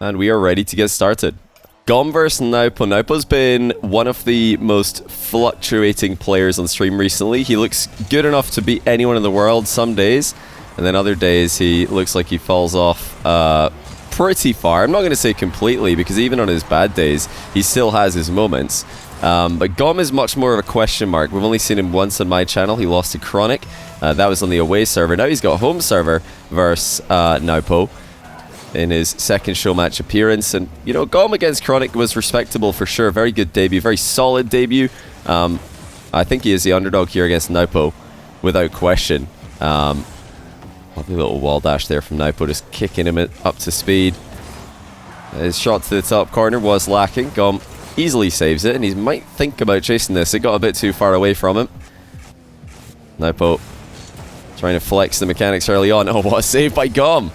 And we are ready to get started. Gomb vs Nwpo. Nwpo's been one of the most fluctuating players on stream recently. He looks good enough to beat anyone in the world some days, and then other days he looks like he falls off pretty far. I'm not going to say completely, because even on his bad days, he still has his moments. But Gomb is much more of a question mark. We've only seen him once on my channel. He lost to Chronic. That was on the away server. Now he's got a home server versus Nwpo in his second Showmatch appearance. And, you know, Gomb against Chronic was respectable for sure. Very good debut. Very solid debut. I think he is the underdog here against Nwpo, without question. Lovely little wall dash there from Nwpo, just kicking him up to speed. His shot to the top corner was lacking. Gomb easily saves it, and he might think about chasing this. It got a bit too far away from him. Nwpo trying to flex the mechanics early on. Oh, what a save by Gomb!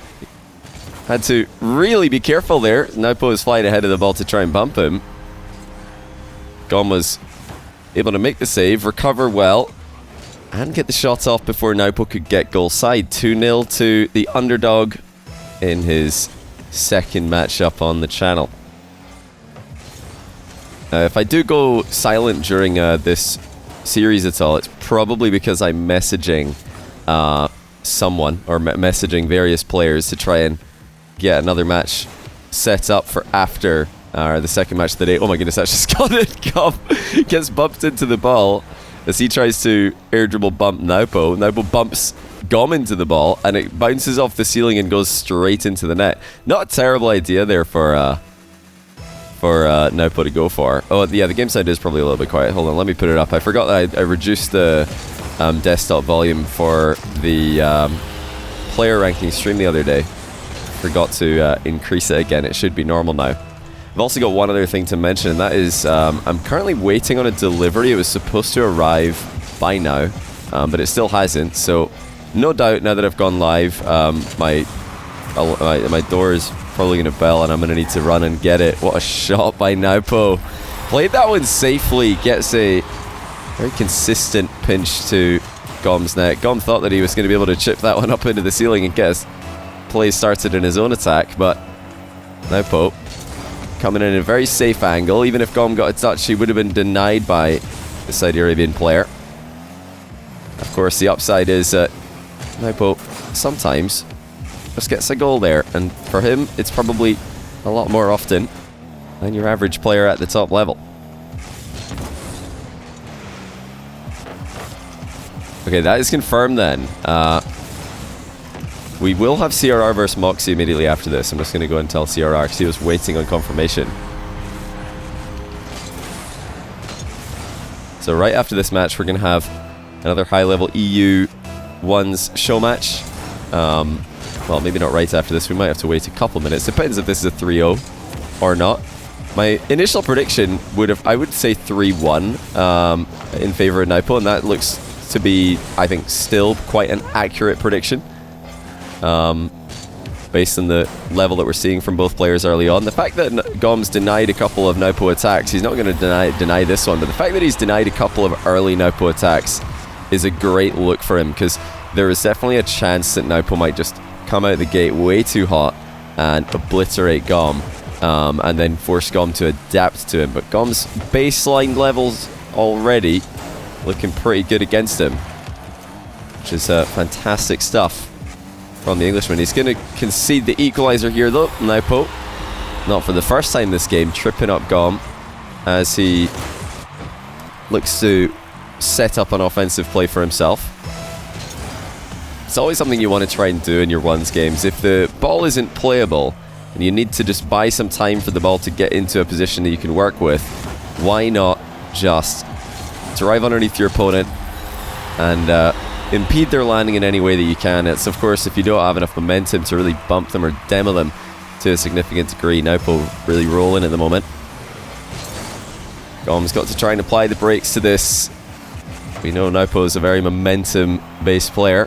Had to really be careful there. Nwpo was flying ahead of the ball to try and bump him. Gomb was able to make the save, recover well, and get the shot off before Nwpo could get goal side. 2-0 to the underdog in his second matchup on the channel. If I do go silent during this series at all, it's probably because I'm messaging someone, or messaging various players to try and get another match set up for after the second match of the day. Oh my goodness, that's just got it. Gomb gets bumped into the ball as he tries to air dribble bump Nwpo. Nwpo bumps Gomb into the ball, and it bounces off the ceiling and goes straight into the net. Not a terrible idea there for Nwpo to go for. Oh yeah, the game sound is probably a little bit quiet. Hold on, let me put it up. I forgot that I reduced the desktop volume for the player ranking stream the other day. Forgot to increase it again. It should be normal now. I've also got one other thing to mention, and that is I'm currently waiting on a delivery. It was supposed to arrive by now, but it still hasn't. So no doubt now that I've gone live, my door is probably going to bell, and I'm going to need to run and get it. What a shot by Nwpo. Played that one safely. Gets a very consistent pinch to Gomb's net. Gomb thought that he was going to be able to chip that one up into the ceiling and get his play started in his own attack, but Nwpo coming in a very safe angle. Even if Gomb got a touch, he would have been denied by the Saudi Arabian player. Of course, the upside is that Nwpo sometimes just gets a goal there, and for him, it's probably a lot more often than your average player at the top level. Okay, that is confirmed then. We will have CRR versus Moxie immediately after this. I'm just going to go and tell CRR because he was waiting on confirmation. So right after this match, we're going to have another high-level EU ones show match. Well, maybe not right after this. We might have to wait a couple minutes. Depends if this is a 3-0 or not. My initial prediction I would say 3-1 in favor of Nwpo, and that looks to be, I think, still quite an accurate prediction. Based on the level that we're seeing from both players early on. The fact that Gomb's denied a couple of Nwpo attacks, he's not going to deny this one, but the fact that he's denied a couple of early Nwpo attacks is a great look for him, because there is definitely a chance that Nwpo might just come out of the gate way too hot and obliterate Gomb, and then force Gomb to adapt to him. But Gomb's baseline levels already looking pretty good against him, which is fantastic stuff from the Englishman. He's going to concede the equalizer here though. Nwpo, not for the first time this game, tripping up Gomb as he looks to set up an offensive play for himself. It's always something you want to try and do in your ones games. If the ball isn't playable and you need to just buy some time for the ball to get into a position that you can work with, why not just drive underneath your opponent and impede their landing in any way that you can. It's, of course, if you don't have enough momentum to really bump them or demo them to a significant degree. Nwpo really rolling at the moment. Gomb's got to try and apply the brakes to this. We know Nwpo is a very momentum-based player.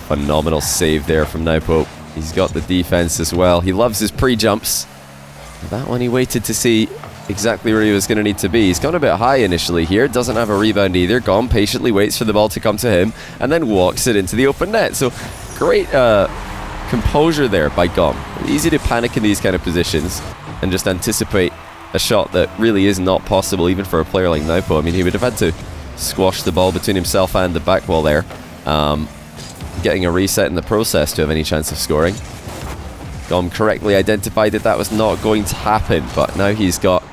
Phenomenal save there from Nwpo. He's got the defense as well. He loves his pre-jumps. That one he waited to see exactly where he was going to need to be. He's gone a bit high initially here. Doesn't have a rebound either. Gomb patiently waits for the ball to come to him and then walks it into the open net. So great composure there by Gomb. Easy to panic in these kind of positions and just anticipate a shot that really is not possible even for a player like Nwpo. I mean, he would have had to squash the ball between himself and the back wall there. Getting a reset in the process to have any chance of scoring. Gomb correctly identified that that was not going to happen, but now he's got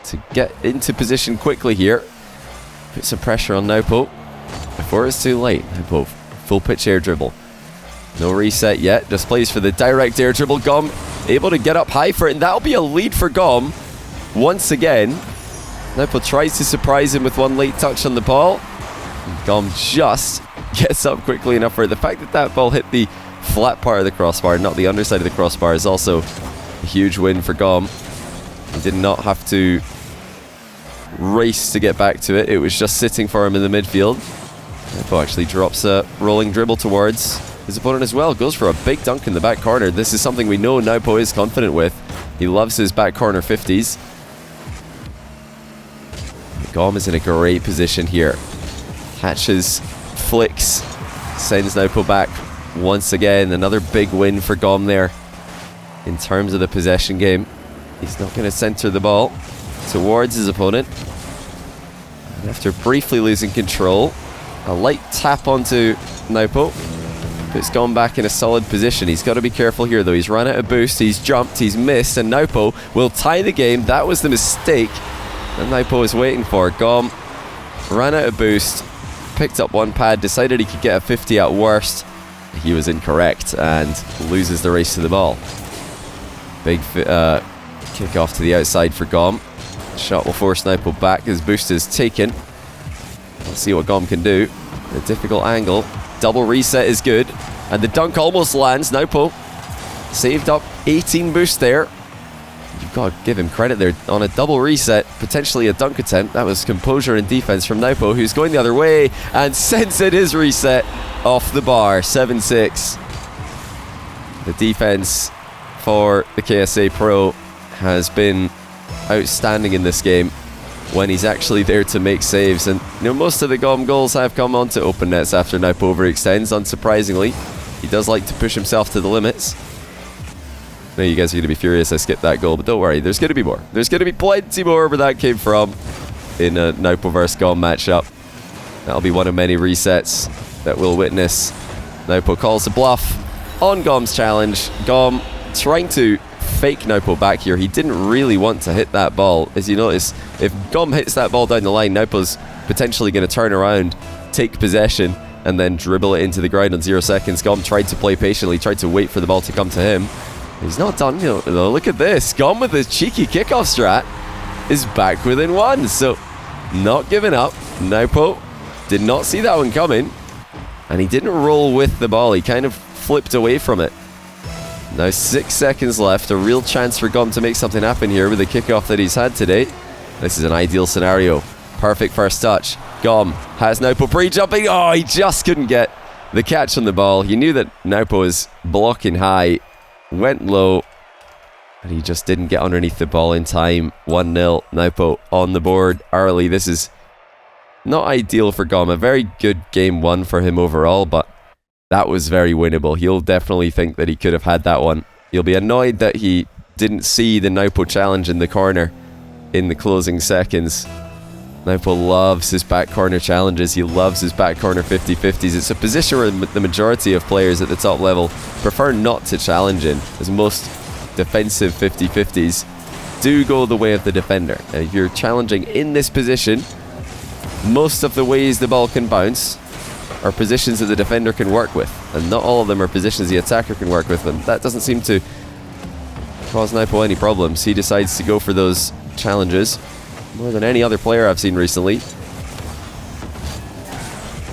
to get into position quickly here. Put some pressure on Nwpo before it's too late. Nwpo, full pitch air dribble. No reset yet, just plays for the direct air dribble. Gomb able to get up high for it, and that'll be a lead for Gomb. Once again, Nwpo tries to surprise him with one late touch on the ball. Gomb just gets up quickly enough for it. The fact that that ball hit the flat part of the crossbar, not the underside of the crossbar, is also a huge win for Gomb. He did not have to race to get back to it. It was just sitting for him in the midfield. Nwpo actually drops a rolling dribble towards his opponent as well. Goes for a big dunk in the back corner. This is something we know Nwpo is confident with. He loves his back corner 50s. Gomb is in a great position here. Catches, flicks, sends Nwpo back once again. Another big win for Gomb there in terms of the possession game. He's not going to center the ball towards his opponent. And after briefly losing control, a light tap onto Nwpo puts Gomb back in a solid position. He's got to be careful here though. He's run out of boost, he's jumped, he's missed, and Nwpo will tie the game. That was the mistake that Nwpo was waiting for. Gomb ran out of boost, picked up one pad, decided he could get a 50 at worst. He was incorrect and loses the race to the ball. Big kick off to the outside for Gomb. Shot will force Nwpo back. His boost is taken. Let's see what Gomb can do. A difficult angle. Double reset is good. And the dunk almost lands. Nwpo saved up 18 boost there. You've got to give him credit there. On a double reset, potentially a dunk attempt. That was composure and defense from Nwpo, who's going the other way and sends it his reset off the bar. 7-6. The defense for the KSA Pro has been outstanding in this game when he's actually there to make saves. And you know, most of the Gomb goals have come onto open nets after Nwpo overextends, unsurprisingly. He does like to push himself to the limits. I know you guys are going to be furious I skipped that goal, but don't worry, there's going to be more. There's going to be plenty more where that came from in a Nwpo vs Gomb matchup. That'll be one of many resets that we'll witness. Nwpo calls a bluff on Gomb's challenge. Gomb trying to fake Nwpo back here. He didn't really want to hit that ball. As you notice, if Gomb hits that ball down the line, Nwpo's potentially going to turn around, take possession, and then dribble it into the ground in 0 seconds. Gomb tried to play patiently, tried to wait for the ball to come to him. He's not done, you know, look at this. Gomb with his cheeky kickoff strat is back within one. So, not giving up. Nwpo did not see that one coming. And he didn't roll with the ball. He kind of flipped away from it. Now 6 seconds left. A real chance for Gomb to make something happen here with the kickoff that he's had today. This is an ideal scenario. Perfect first touch. Gomb has Nwpo pre-jumping. Oh, he just couldn't get the catch on the ball. He knew that Nwpo was blocking high. Went low. And he just didn't get underneath the ball in time. 1-0. Nwpo on the board early. This is not ideal for Gomb. A very good game one for him overall, but that was very winnable. He'll definitely think that he could have had that one. He'll be annoyed that he didn't see the Nwpo challenge in the corner in the closing seconds. Nwpo loves his back corner challenges. He loves his back corner 50-50s. It's a position where the majority of players at the top level prefer not to challenge in, as most defensive 50-50s do go the way of the defender. And if you're challenging in this position, most of the ways the ball can bounce are positions that the defender can work with, and not all of them are positions the attacker can work with, and that doesn't seem to cause Nwpo any problems. He decides to go for those challenges more than any other player I've seen recently.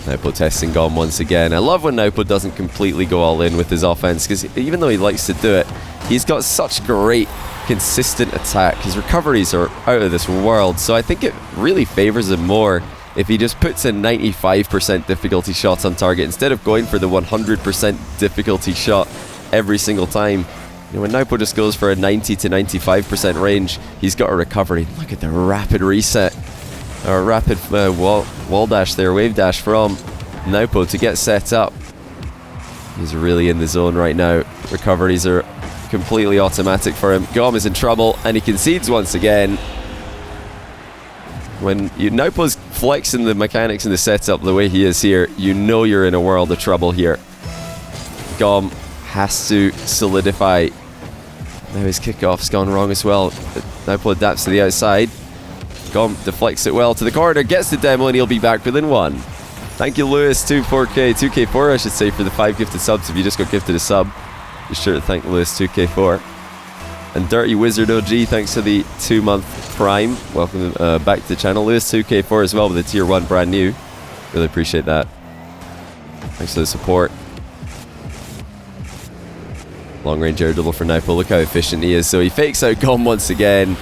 Nwpo testing Gomb once again. I love when Nwpo doesn't completely go all in with his offense, because even though he likes to do it, he's got such great consistent attack. His recoveries are out of this world, so I think it really favors him more if he just puts in 95% difficulty shots on target instead of going for the 100% difficulty shot every single time. You know, when Nwpo just goes for a 90 to 95% range, he's got a recovery. Look at the rapid reset, or rapid wall dash there, wave dash from Nwpo to get set up. He's really in the zone right now. Recoveries are completely automatic for him. Gomb is in trouble, and he concedes once again. When Nwpo's flexing the mechanics and the setup the way he is here, you know you're in a world of trouble here. Gomb has to solidify. Now his kickoff's gone wrong as well. Nwpo adapts to the outside. Gomb deflects it well to the corner, gets the demo, and he'll be back within 1. Thank you, Lewis, 2K4, I should say, for the 5 gifted subs. If you just got gifted a sub, be sure to thank Lewis, 2K4. And Dirty Wizard OG, thanks for the 2-month Prime. Welcome back to the channel. Lewis, 2K4 as well with a tier 1 brand new. Really appreciate that. Thanks for the support. Long range air double for Nwpo. Look how efficient he is. So he fakes out Gomb once again.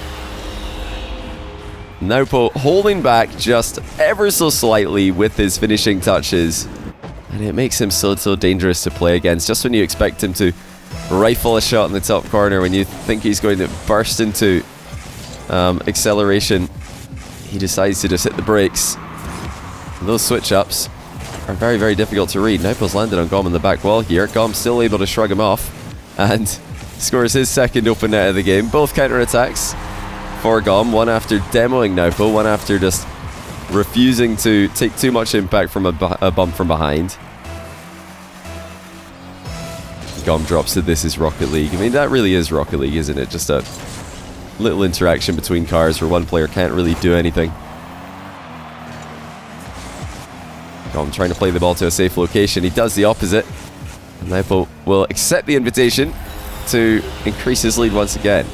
Nwpo holding back just ever so slightly with his finishing touches. And it makes him so dangerous to play against. Just when you expect him to rifle a shot in the top corner, when you think he's going to burst into acceleration, he decides to just hit the brakes. And those switch-ups are very, very difficult to read. Nwpo's landed on Gomb in the back wall here. Gomb still able to shrug him off and scores his second open net of the game. Both counter-attacks for Gomb, one after demoing Nwpo, one after just refusing to take too much impact from a bump from behind. Gomb drops it. This is Rocket League. I mean, that really is Rocket League, isn't it? Just a little interaction between cars where one player can't really do anything. Gomb trying to play the ball to a safe location. He does the opposite. Nwpo will accept the invitation to increase his lead once again.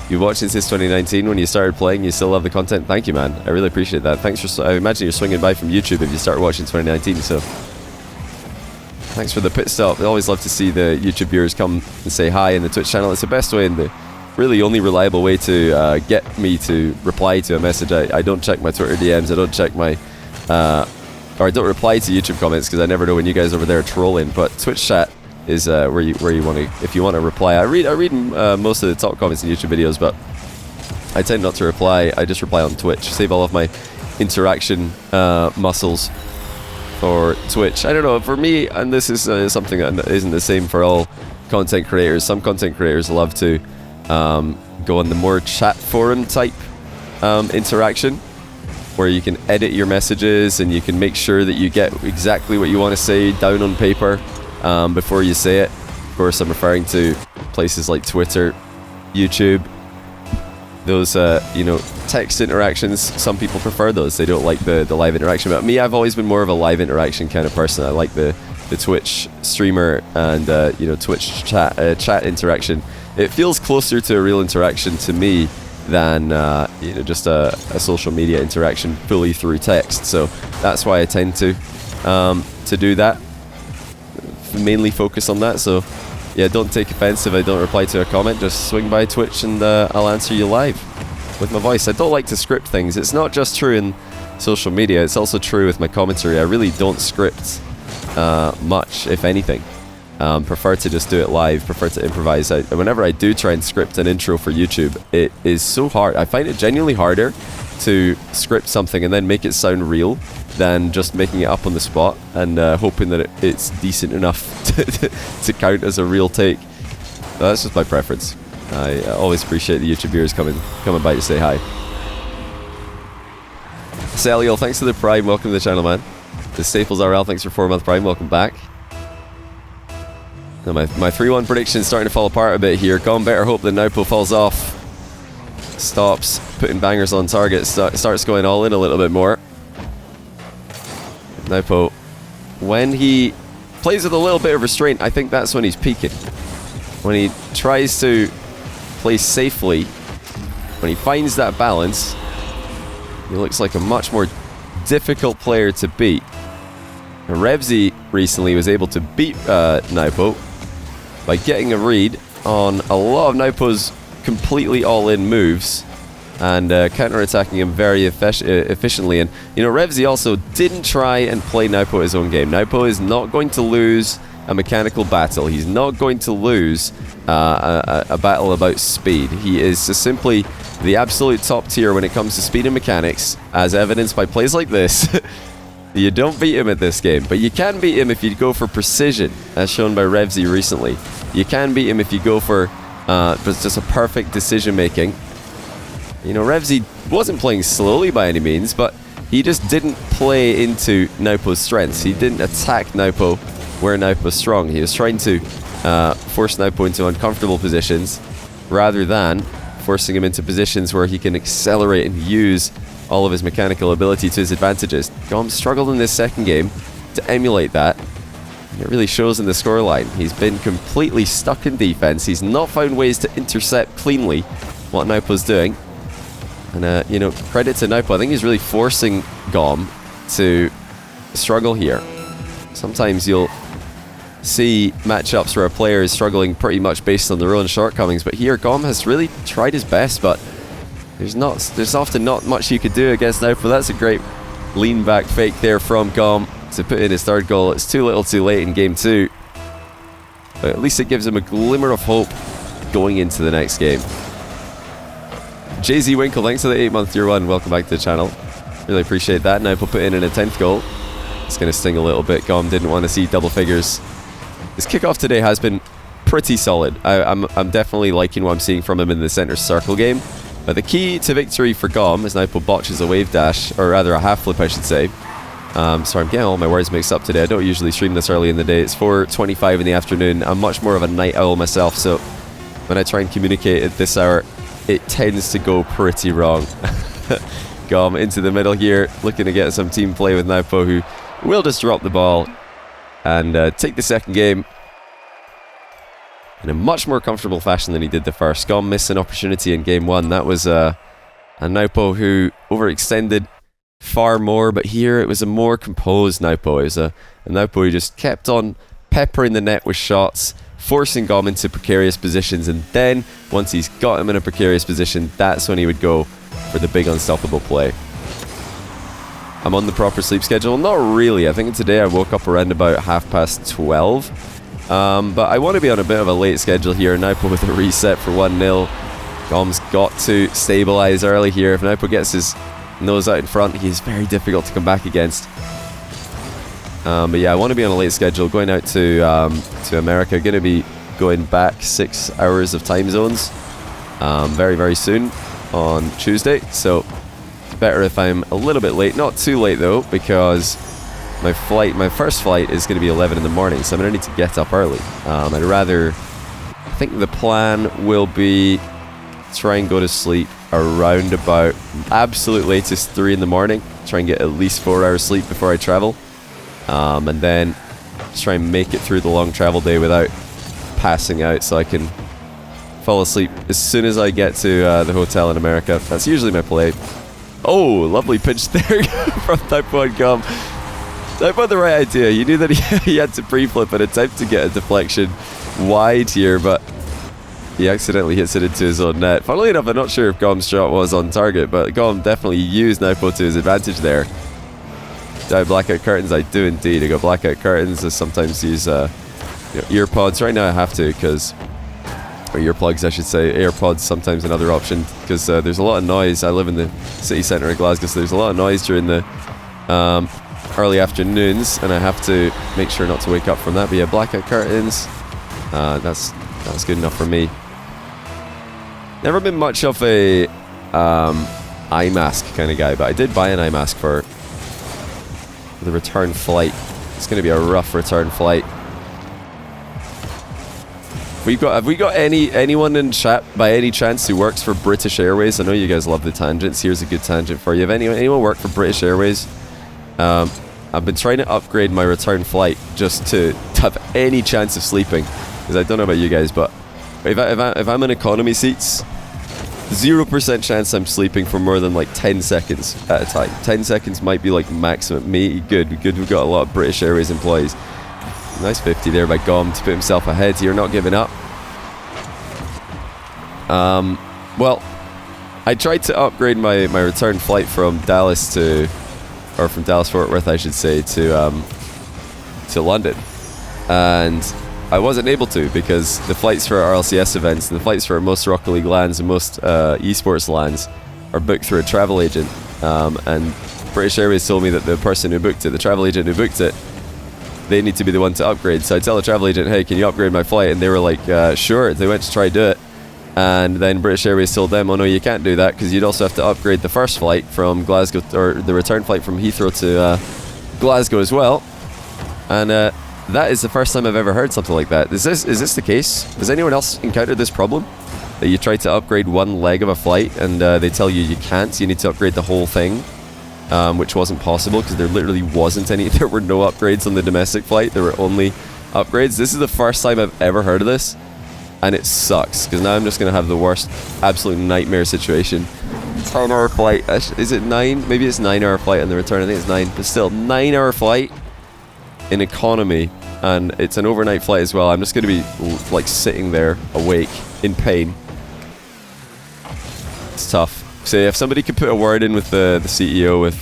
You've watched since 2019 when you started playing. You still love the content. Thank you, man. I really appreciate that. Thanks for. I imagine you're swinging by from YouTube if you started watching 2019. So thanks for the pit stop. I always love to see the YouTube viewers come and say hi in the Twitch channel. It's the best way and the really only reliable way to get me to reply to a message. I don't check my Twitter DMs. I don't check my or I don't reply to YouTube comments because I never know when you guys over there are trolling. But Twitch chat is where you want to, if you want to reply. I read most of the top comments in YouTube videos, but I tend not to reply. I just reply on Twitch. Save all of my interaction muscles for Twitch. I don't know, for me, and this is something that isn't the same for all content creators. Some content creators love to go on the more chat forum type interaction, where you can edit your messages and you can make sure that you get exactly what you want to say down on paper before you say it. Of course, I'm referring to places like Twitter, YouTube. Those, text interactions, some people prefer those. They don't like the live interaction. But me, I've always been more of a live interaction kind of person. I like the Twitch streamer and, Twitch chat interaction. It feels closer to a real interaction to me than, just a social media interaction fully through text. So that's why I tend to do that. Mainly focus on that. So yeah, don't take offense if I don't reply to a comment. Just swing by Twitch and I'll answer you live with my voice. I don't like to script things. It's not just true in social media, it's also true with my commentary. I really don't script much, if anything. Prefer to just do it live, prefer to improvise. Whenever I do try and script an intro for YouTube, it is so hard. I find it genuinely harder to script something and then make it sound real than just making it up on the spot and hoping that it's decent enough to count as a real take. That's just my preference. I always appreciate the YouTube viewers coming by to say hi. Celial, thanks for the Prime. Welcome to the channel, man. The Staples RL, thanks for 4-month Prime. Welcome back. Now my 3-1 prediction is starting to fall apart a bit here. Gomb better hope that Nwpo falls off. Stops putting bangers on target. Starts going all in a little bit more. Nwpo, when he plays with a little bit of restraint, I think that's when he's peaking. When he tries to play safely, when he finds that balance, he looks like a much more difficult player to beat. And Revsy recently was able to beat Nwpo by getting a read on a lot of Nwpo's completely all-in moves and counter-attacking him very efficiently. And, Revsy also didn't try and play Nwpo his own game. Nwpo is not going to lose a mechanical battle. He's not going to lose a battle about speed. He is just simply the absolute top tier when it comes to speed and mechanics, as evidenced by plays like this. You don't beat him at this game, but you can beat him if you go for precision, as shown by Revsy recently. You can beat him if you go for just a perfect decision making. You know, Revsy wasn't playing slowly by any means, but he just didn't play into Nwpo's strengths. He didn't attack Nwpo where Nwpo's strong. He was trying to force Nwpo into uncomfortable positions rather than forcing him into positions where he can accelerate and use all of his mechanical ability to his advantages. Gomb struggled in this second game to emulate that. It really shows in the scoreline. He's been completely stuck in defense. He's not found ways to intercept cleanly what Nwpo's doing. And, you know, credit to Nwpo. I think he's really forcing Gomb to struggle here. Sometimes you'll see matchups where a player is struggling pretty much based on their own shortcomings, but here Gomb has really tried his best, but there's often not much you could do against Nwpo. That's a great lean back fake there from Gomb to put in his third goal. It's too little too late in game 2, but at least it gives him a glimmer of hope going into the next game. JZ Winkle, thanks for the 8-month year 1. Welcome back to the channel. Really appreciate that. Nwpo put in a 10th goal. It's going to sting a little bit. Gomb didn't want to see double figures. His kickoff today has been pretty solid. I'm definitely liking what I'm seeing from him in the center circle game. But the key to victory for Gomb is Nwpo botches a wave dash, or rather a half flip I should say. Sorry, I'm getting all my words mixed up today. I don't usually stream this early in the day. It's 4:25 in the afternoon. I'm much more of a night owl myself, so when I try and communicate at this hour, it tends to go pretty wrong. Gomb into the middle here, looking to get some team play with Nwpo, who will just drop the ball and take the second game in a much more comfortable fashion than he did the first. Gomb missed an opportunity in game 1. That was a Nwpo who overextended far more, but here it was a more composed Nwpo. It was a Nwpo who just kept on peppering the net with shots, forcing Gomb into precarious positions, and then once he's got him in a precarious position, that's when he would go for the big unstoppable play. I'm on the proper sleep schedule. Not really. I think today I woke up around about 12:30. But I want to be on a bit of a late schedule here. Nwpo with a reset for 1-0. Gomb's got to stabilize early here. If Nwpo gets his nose out in front, he's very difficult to come back against. But yeah, I want to be on a late schedule. Going out to America. Going to be going back 6 hours of time zones very, very soon on Tuesday. So better if I'm a little bit late. Not too late though, because my first flight is going to be 11 in the morning, so I'm going to need to get up early. I think the plan will be try and go to sleep around about absolute latest 3 in the morning. Try and get at least 4 hours sleep before I travel. And then just try and make it through the long travel day without passing out, so I can fall asleep as soon as I get to the hotel in America. That's usually my play. Oh, lovely pitch there from Nwpo and Gomb. Nwpo had the right idea. He knew that he had to pre-flip and attempt to get a deflection wide here, but he accidentally hits it into his own net. Funnily enough, I'm not sure if Gomb's shot was on target, but Gomb definitely used Nwpo to his advantage there. Do I have blackout curtains? I do indeed. I got blackout curtains. I sometimes use ear pods. Right now I have to, because... or earplugs I should say. AirPods sometimes another option, because there's a lot of noise. I live in the city centre of Glasgow, so there's a lot of noise during the early afternoons, and I have to make sure not to wake up from that. But yeah, blackout curtains, that's good enough for me. Never been much of a eye mask kind of guy, but I did buy an eye mask for the return flight. It's going to be a rough return flight. Have we got anyone in chat by any chance who works for British Airways? I know you guys love the tangents. Here's a good tangent for you. Have anyone work for British Airways? I've been trying to upgrade my return flight just to have any chance of sleeping, because I don't know about you guys, but if I'm in economy seats, 0% chance I'm sleeping for more than like 10 seconds at a time. 10 seconds might be like maximum. Good. We've got a lot of British Airways employees. Nice 50 there by Gomb to put himself ahead here, not giving up. Well, I tried to upgrade my return flight from Dallas from Dallas Fort Worth I should say, to London. And I wasn't able to, because the flights for our RLCS events and the flights for most Rocket League LANs and most esports LANs are booked through a travel agent. And British Airways told me that the person who booked it, the travel agent who booked it, they need to be the one to upgrade. So I tell the travel agent, hey, can you upgrade my flight? And they were like, sure. They went to try to do it. And then British Airways told them, oh no, you can't do that because you'd also have to upgrade the first flight from Glasgow, or the return flight from Heathrow to Glasgow as well. And that is the first time I've ever heard something like that. Is this the case? Has anyone else encountered this problem? That you try to upgrade one leg of a flight and they tell you you can't, you need to upgrade the whole thing, which wasn't possible because there literally wasn't any, there were no upgrades on the domestic flight, there were only upgrades. This is the first time I've ever heard of this, and it sucks because now I'm just going to have the worst, absolute nightmare situation. 10-hour flight, is it 9? Maybe it's 9-hour flight on the return, I think it's 9, but still, 9-hour flight in economy, and it's an overnight flight as well. I'm just going to be like sitting there awake in pain. It's tough. So if somebody could put a word in with the CEO with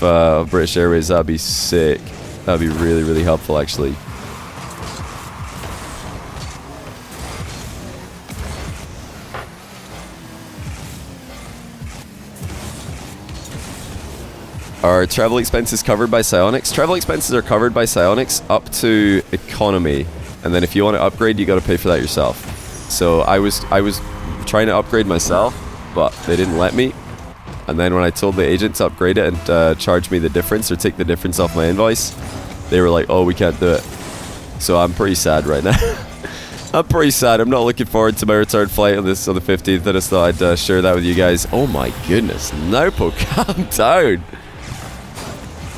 British Airways, that'd be sick. That'd be really, really helpful actually. Are travel expenses covered by Psionics? Travel expenses are covered by Psionics up to economy, and then if you want to upgrade, you got to pay for that yourself. So I was trying to upgrade myself, but they didn't let me. And then when I told the agent to upgrade it and charge me the difference or take the difference off my invoice, they were like, "Oh, we can't do it." So I'm pretty sad right now. I'm pretty sad. I'm not looking forward to my return flight on the 15th. I just thought I'd share that with you guys. Oh my goodness, Nwpo, calm down.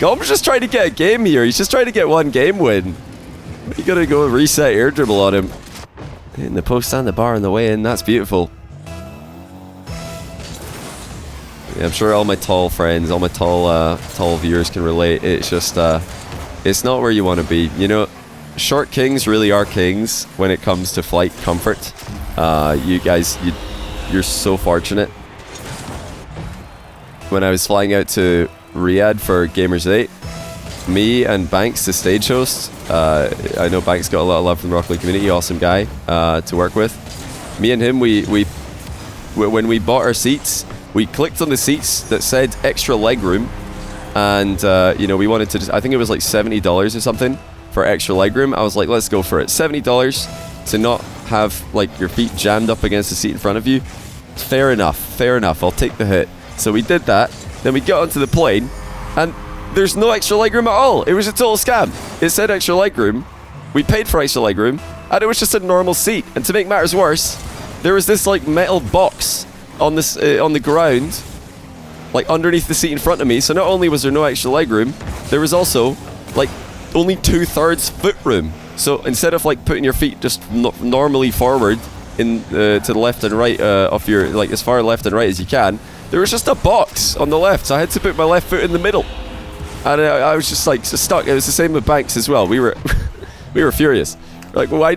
Gomb's just trying to get a game here. He's just trying to get one game win. You gotta go reset air dribble on him. Hitting the post and the bar on the way in. That's beautiful. Yeah, I'm sure all my tall friends, all my tall viewers can relate. It's just, it's not where you want to be. You know, short kings really are kings when it comes to flight comfort. You guys, you're so fortunate. When I was flying out to Riyadh for Gamers 8, me and Banks, the stage host, I know Banks got a lot of love from the Rocket League community, awesome guy to work with. Me and him, when we bought our seats, we clicked on the seats that said extra leg room, and you know, we wanted to just, I think it was like $70 or something for extra leg room. I was like, let's go for it. $70 to not have like your feet jammed up against the seat in front of you. Fair enough, I'll take the hit. So we did that. Then we got onto the plane, and there's no extra legroom at all. It was a total scam. It said extra legroom. We paid for extra legroom, and it was just a normal seat. And to make matters worse, there was this like metal box on this on the ground, like underneath the seat in front of me. So not only was there no extra legroom, there was also like only 2/3 foot room. So instead of like putting your feet just normally forward in to the left and right of your, like as far left and right as you can, there was just a box on the left, so I had to put my left foot in the middle, and I was just like stuck. It was the same with Banks as well. We were we were furious. Like, why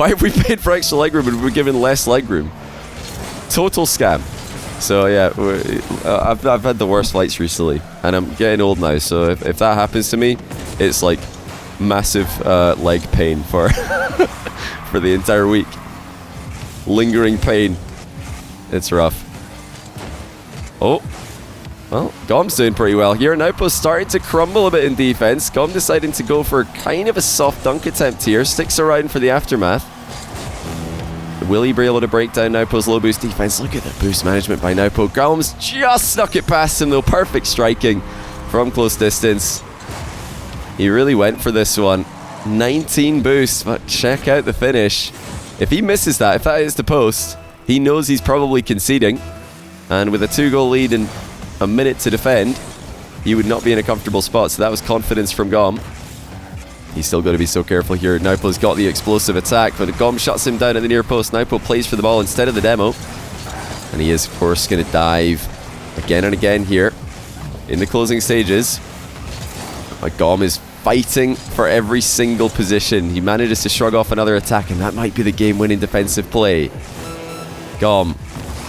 have we paid for extra legroom and we're given less legroom? Total scam. So yeah, I've had the worst flights recently, and I'm getting old now. So if that happens to me, it's like massive leg pain for for the entire week. Lingering pain. It's rough. Oh, well, Gomb's doing pretty well here. Nwpo's starting to crumble a bit in defense. Gomb deciding to go for kind of a soft dunk attempt here. Sticks around for the aftermath. Will he be able to break down Nwpo's low boost defense? Look at the boost management by Nwpo. Gomb's just snuck it past him though. Perfect striking from close distance. He really went for this one. 19 boosts, but check out the finish. If he misses that, if that is the post, he knows he's probably conceding. And with a 2-goal lead and a minute to defend, he would not be in a comfortable spot. So that was confidence from Gomb. He's still got to be so careful here. Nwpo's got the explosive attack, but Gomb shuts him down at the near post. Nwpo plays for the ball instead of the demo. And he is, of course, going to dive again and again here in the closing stages. But Gomb is fighting for every single position. He manages to shrug off another attack, and that might be the game-winning defensive play. Gomb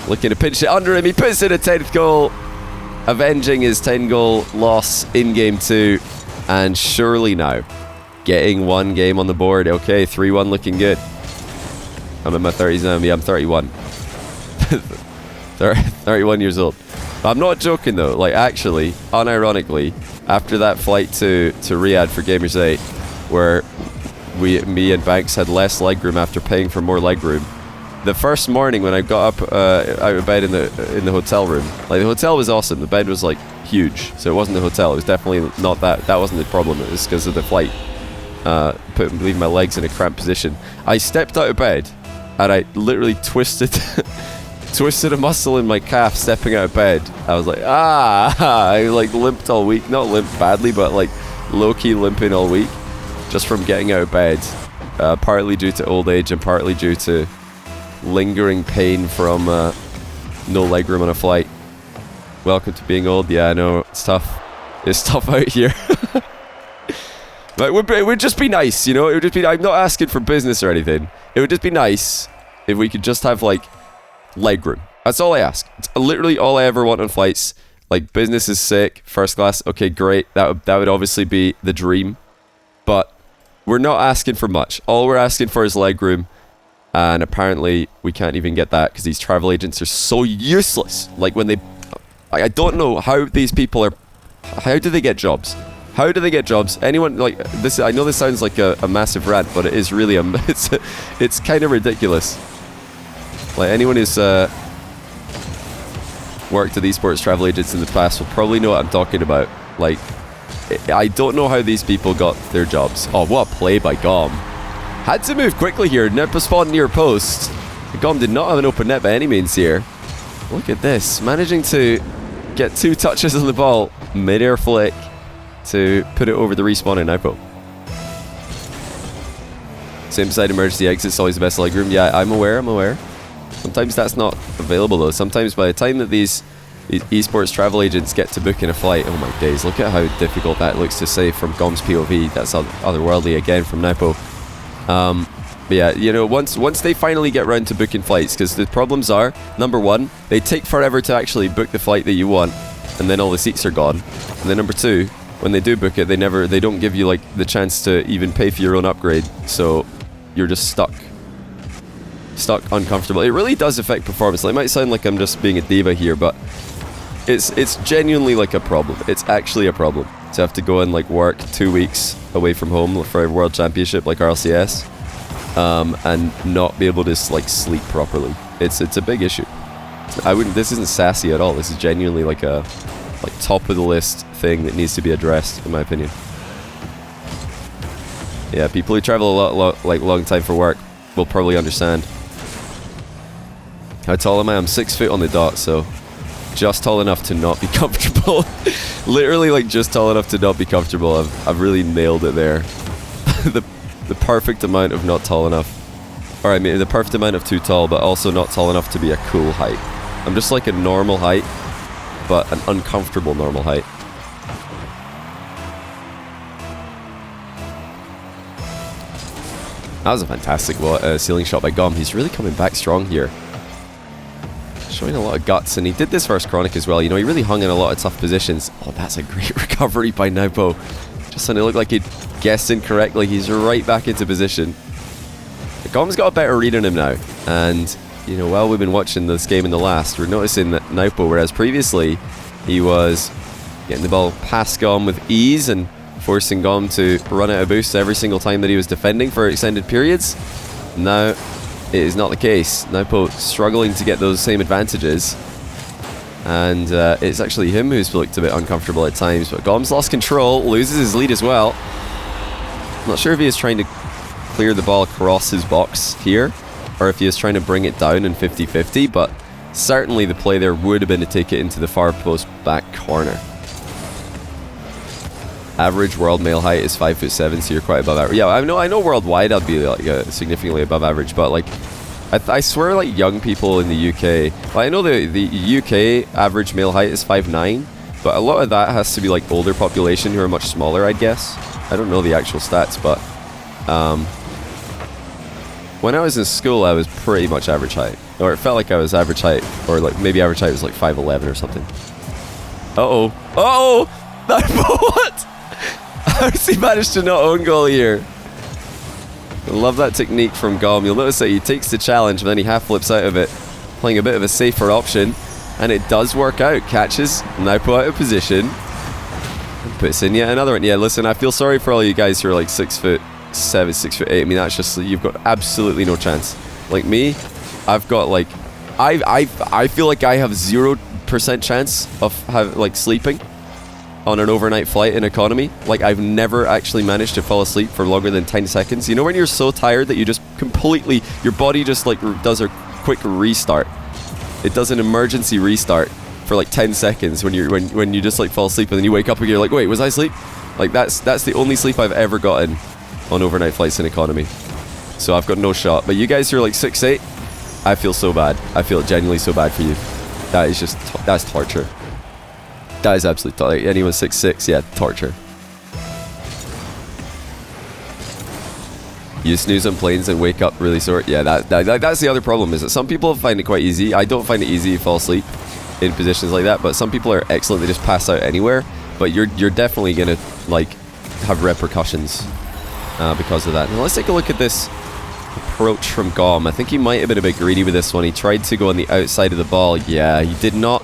looking to pinch it under him. He puts in a 10th goal, avenging his 10-goal loss in Game 2. And surely now, getting one game on the board. Okay, 3-1 looking good. I'm in my 30s now. Yeah, I'm 31. 31 years old. I'm not joking though, like actually, unironically, after that flight to Riyadh for Gamers 8, where me and Banks had less legroom after paying for more legroom, the first morning when I got up out of bed in the hotel room, like the hotel was awesome, the bed was like huge, so it wasn't the hotel, it was definitely not that wasn't the problem, it was because of the flight, leaving my legs in a cramped position. I stepped out of bed, and I literally twisted a muscle in my calf stepping out of bed. I was like, I like limped all week. Not limped badly, but like low-key limping all week. Just from getting out of bed. Partly due to old age and partly due to lingering pain from no legroom on a flight. Welcome to being old. Yeah, I know. It's tough. It's tough out here. But it would just be nice, you know? It would just be... I'm not asking for business or anything. It would just be nice if we could just have, like, legroom. That's all I ask. It's literally all I ever want on flights. Like, business is sick, first class, okay, great. That would obviously be the dream. But we're not asking for much. All we're asking for is legroom. And apparently we can't even get that because these travel agents are so useless. Like, when they... I don't know how these people are... How do they get jobs? How do they get jobs? Anyone like this? I know this sounds like a massive rant, but it is really it's kind of ridiculous. Like anyone who's worked at esports travel agents in the past will probably know what I'm talking about. Like, I don't know how these people got their jobs. Oh, what a play by Gomb! Had to move quickly here. Nwpo spawned near post. Gomb did not have an open net by any means here. Look at this, managing to get 2 touches on the ball, mid-air flick, to put it over the respawn in Nwpo. Same side emergency exit's always the best legroom. Yeah, I'm aware. Sometimes that's not available though. Sometimes by the time that these esports travel agents get to book in a flight, oh my days, look at how difficult that looks to save from Gomb's POV. That's otherworldly again from Nwpo. But yeah, you know, once they finally get round to booking flights, because the problems are, number one, they take forever to actually book the flight that you want, and then all the seats are gone. And then number two, when they do book it, they don't give you like the chance to even pay for your own upgrade, so you're just stuck uncomfortable. It really does affect performance. Like, it might sound like I'm just being a diva here, but it's genuinely like a problem. It's actually a problem to have to go and like work 2 weeks away from home for a world championship like RLCS, and not be able to like sleep properly. It's a big issue. This isn't sassy at all. This is genuinely like a top of the list thing that needs to be addressed, in my opinion. Yeah, people who travel a lot like long time for work will probably understand. How tall am I? I'm 6 foot on the dot, so just tall enough to not be comfortable. Literally, like, just tall enough to not be comfortable. I've really nailed it there. the perfect amount of not tall enough. Or I mean, the perfect amount of too tall, but also not tall enough to be a cool height. I'm just like a normal height, but an uncomfortable normal height. That was a fantastic ceiling shot by Gomb. He's really coming back strong here. Showing a lot of guts, and he did this first Chronic as well. You know, he really hung in a lot of tough positions. Oh, that's a great recovery by Nwpo. Just when it looked like he'd guessed incorrectly, he's right back into position. Gomb's got a better read on him now, and you know, while we've been watching this game in the last, we're noticing that Nwpo, whereas previously he was getting the ball past Gomb with ease and forcing Gomb to run out of boosts every single time that he was defending for extended periods, now it is not the case. Nwpo struggling to get those same advantages, and it's actually him who's looked a bit uncomfortable at times, but Gomb's lost control, loses his lead as well. I'm not sure if he is trying to clear the ball across his box here, or if he is trying to bring it down in 50-50, but certainly the play there would have been to take it into the far post back corner. Average world male height is 5'7", so you're quite above average. Yeah, I know worldwide I'd be like significantly above average, but like I swear, like, young people in the UK, well, I know the UK average male height is 5'9", but a lot of that has to be like older population who are much smaller, I guess. I don't know the actual stats, but when I was in school, I was pretty much average height, or it felt like I was average height, or like maybe average height was like 5'11" or something. What? How's he managed to not own goal here? I love that technique from Gomb. You'll notice that he takes the challenge and then he half flips out of it, playing a bit of a safer option. And it does work out. Catches Nwpo out of position. And puts in yet another one. Yeah, listen, I feel sorry for all you guys who are like 6'7", 6'8". I mean, that's just, you've got absolutely no chance. Like me, I've got like, I feel like I have 0% chance of sleeping on an overnight flight in economy. Like, I've never actually managed to fall asleep for longer than 10 seconds. You know when you're so tired that you just completely, your body just like does a quick restart. It does an emergency restart for like 10 seconds when you just like fall asleep, and then you wake up and you're like, wait, was I asleep? Like, that's the only sleep I've ever gotten on overnight flights in economy. So I've got no shot. But you guys who are like 6'8", I feel so bad. I feel genuinely so bad for you. That is just, that's torture. That is absolute torture. Like, anyone 6'6", yeah, torture. You snooze on planes and wake up really sore. Yeah, that's the other problem, is that some people find it quite easy. I don't find it easy to fall asleep in positions like that, but some people are excellent. They just pass out anywhere. But you're definitely gonna like have repercussions because of that. Now let's take a look at this approach from Gomb. I think he might have been a bit greedy with this one. He tried to go on the outside of the ball. Yeah, he did not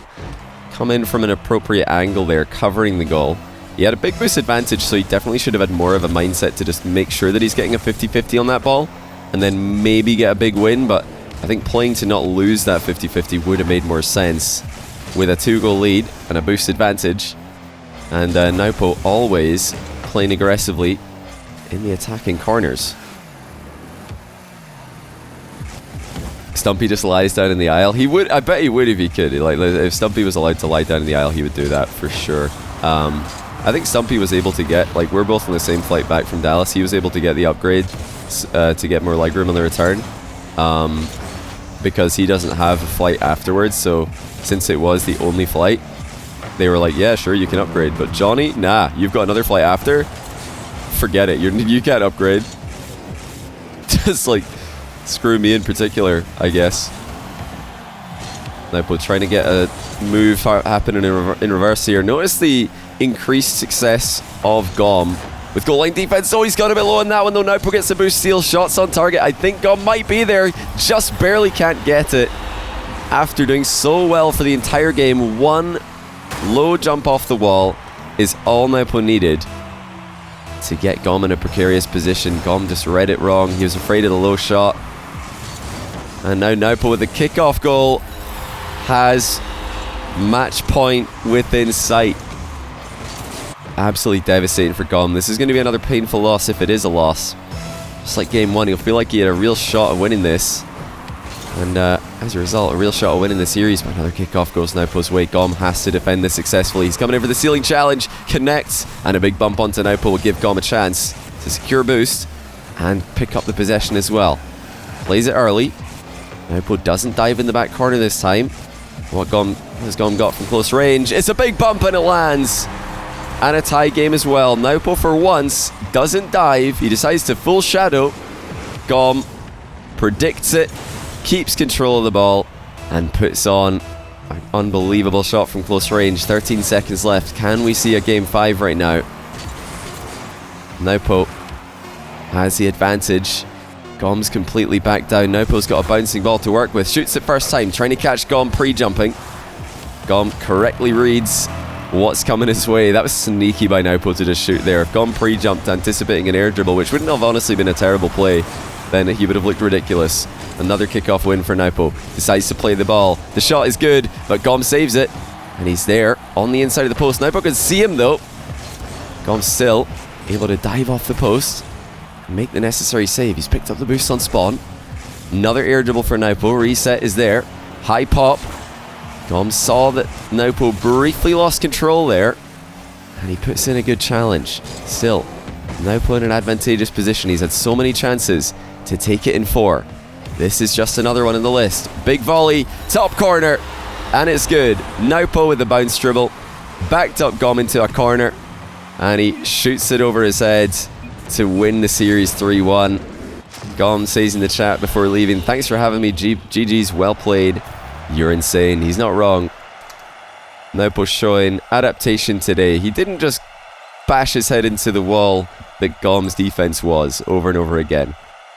come in from an appropriate angle there, covering the goal. He had a big boost advantage, so he definitely should have had more of a mindset to just make sure that he's getting a 50-50 on that ball, and then maybe get a big win. But I think playing to not lose that 50-50 would have made more sense with a 2-goal lead and a boost advantage. And Nwpo always playing aggressively in the attacking corners. Stumpy just lies down in the aisle. He would, I bet he would if he could. Like, if Stumpy was allowed to lie down in the aisle, he would do that for sure. I think Stumpy was able to get, like, we're both on the same flight back from Dallas. He was able to get the upgrade to get more legroom on the return, because he doesn't have a flight afterwards. So since it was the only flight, they were like, yeah, sure, you can upgrade. But Johnny, nah, you've got another flight after. Forget it. You can't upgrade. Just like screw me in particular, I guess. Nwpo trying to get a move happening in reverse here. Notice the increased success of Gomb with goal line defense. Oh, he's got a bit low on that one though. Nwpo gets the boost steal. Shots on target. I think Gomb might be there. Just barely can't get it after doing so well for the entire game. One low jump off the wall is all Nwpo needed to get Gomb in a precarious position. Gomb just read it wrong. He was afraid of the low shot. And now Nwpo with the kickoff goal has match point within sight. Absolutely devastating for Gomb. This is going to be another painful loss if it is a loss. Just like game one, he'll feel like he had a real shot of winning this. And as a result, a real shot of winning the series. But another kickoff goes Nwpo's way. Gomb has to defend this successfully. He's coming in for the ceiling challenge. Connects. And a big bump onto Nwpo will give Gomb a chance to secure boost and pick up the possession as well. Plays it early. Nwpo doesn't dive in the back corner this time. What has Gomb got from close range? It's a big bump and it lands. And a tie game as well. Nwpo for once doesn't dive. He decides to full shadow. Gomb predicts it, keeps control of the ball, and puts on an unbelievable shot from close range. 13 seconds left. Can we see a game 5 right now? Nwpo has the advantage. Gomb's completely back down. Nwpo's got a bouncing ball to work with. Shoots it first time, trying to catch Gomb pre-jumping. Gomb correctly reads what's coming his way. That was sneaky by Nwpo to just shoot there. If Gomb pre-jumped anticipating an air dribble, which wouldn't have honestly been a terrible play, then he would have looked ridiculous. Another kickoff win for Nwpo. Decides to play the ball. The shot is good, but Gomb saves it. And he's there on the inside of the post. Nwpo can see him though. Gomb still able to dive off the post and make the necessary save. He's picked up the boost on spawn. Another air dribble for Nwpo. Reset is there. High pop. Gomb saw that Nwpo briefly lost control there, and he puts in a good challenge. Still, Nwpo in an advantageous position. He's had so many chances to take it in 4. This is just another one in the list. Big volley, top corner, and it's good. Nwpo with the bounce dribble, backed up Gomb into a corner, and he shoots it over his head to win the series 3-1. Gomb says in the chat before leaving, thanks for having me, GG's, well played. You're insane. He's not wrong. Nwpo showing adaptation today. He didn't just bash his head into the wall that Gomb's defense was over and over again.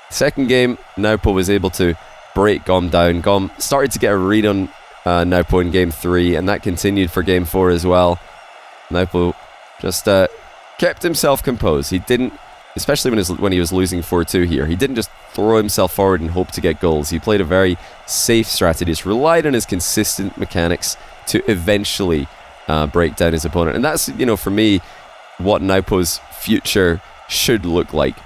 Second game, Nwpo was able to break Gomb down. Gomb started to get a read on Nwpo in game 3, and that continued for game 4 as well. Nwpo just kept himself composed. He didn't, especially when he was losing 4-2 here, he didn't just throw himself forward and hope to get goals. He played a very safe strategy, just relied on his consistent mechanics to eventually break down his opponent. And that's, for me, what Nwpo's future should look like.